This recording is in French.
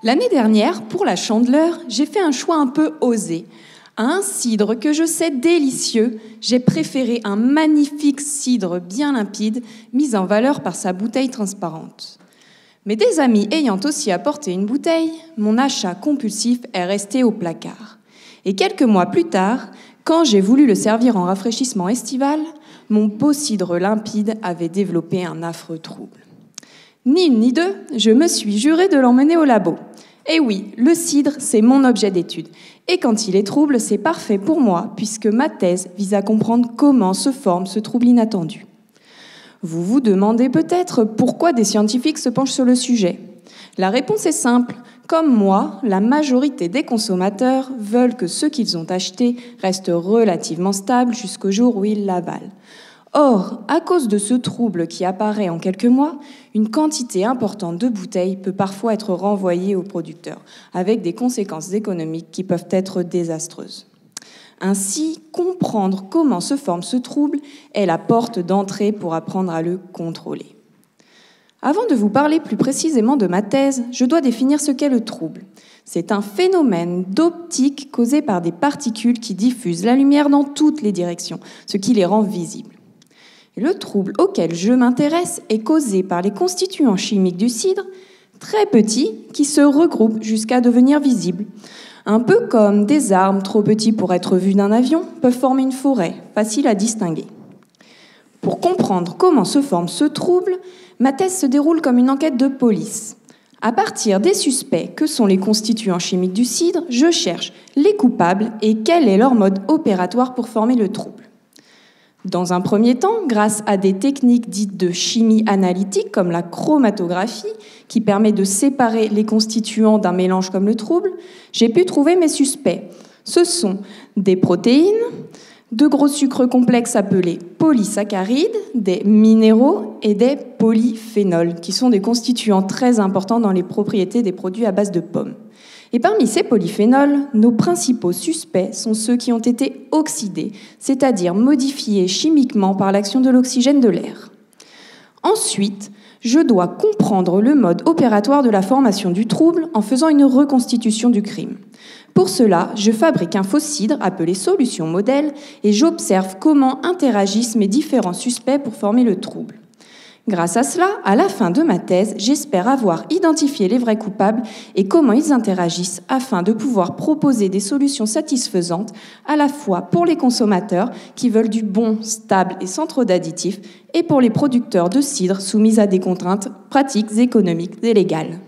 L'année dernière, pour la Chandeleur, j'ai fait un choix un peu osé. À un cidre que je sais délicieux, j'ai préféré un magnifique cidre bien limpide, mis en valeur par sa bouteille transparente. Mais des amis ayant aussi apporté une bouteille, mon achat compulsif est resté au placard. Et quelques mois plus tard, quand j'ai voulu le servir en rafraîchissement estival, mon beau cidre limpide avait développé un affreux trouble. Ni une ni deux, je me suis juré de l'emmener au labo. Et oui, le cidre, c'est mon objet d'étude. Et quand il est trouble, c'est parfait pour moi, puisque ma thèse vise à comprendre comment se forme ce trouble inattendu. Vous vous demandez peut-être pourquoi des scientifiques se penchent sur le sujet. La réponse est simple. Comme moi, la majorité des consommateurs veulent que ce qu'ils ont acheté reste relativement stable jusqu'au jour où ils l'avalent. Or, à cause de ce trouble qui apparaît en quelques mois, une quantité importante de bouteilles peut parfois être renvoyée aux producteurs, avec des conséquences économiques qui peuvent être désastreuses. Ainsi, comprendre comment se forme ce trouble est la porte d'entrée pour apprendre à le contrôler. Avant de vous parler plus précisément de ma thèse, je dois définir ce qu'est le trouble. C'est un phénomène d'optique causé par des particules qui diffusent la lumière dans toutes les directions, ce qui les rend visibles. Le trouble auquel je m'intéresse est causé par les constituants chimiques du cidre, très petits, qui se regroupent jusqu'à devenir visibles. Un peu comme des arbres trop petits pour être vus d'un avion peuvent former une forêt, facile à distinguer. Pour comprendre comment se forme ce trouble, ma thèse se déroule comme une enquête de police. À partir des suspects que sont les constituants chimiques du cidre, je cherche les coupables et quel est leur mode opératoire pour former le trouble. Dans un premier temps, grâce à des techniques dites de chimie analytique comme la chromatographie, qui permet de séparer les constituants d'un mélange comme le trouble, j'ai pu trouver mes suspects. Ce sont des protéines, de gros sucres complexes appelés polysaccharides, des minéraux et des polyphénols, qui sont des constituants très importants dans les propriétés des produits à base de pommes. Et parmi ces polyphénols, nos principaux suspects sont ceux qui ont été oxydés, c'est-à-dire modifiés chimiquement par l'action de l'oxygène de l'air. Ensuite, je dois comprendre le mode opératoire de la formation du trouble en faisant une reconstitution du crime. Pour cela, je fabrique un faux cidre appelé solution modèle et j'observe comment interagissent mes différents suspects pour former le trouble. Grâce à cela, à la fin de ma thèse, j'espère avoir identifié les vrais coupables et comment ils interagissent afin de pouvoir proposer des solutions satisfaisantes à la fois pour les consommateurs qui veulent du bon, stable et sans trop d'additifs et pour les producteurs de cidre soumis à des contraintes pratiques, économiques et légales.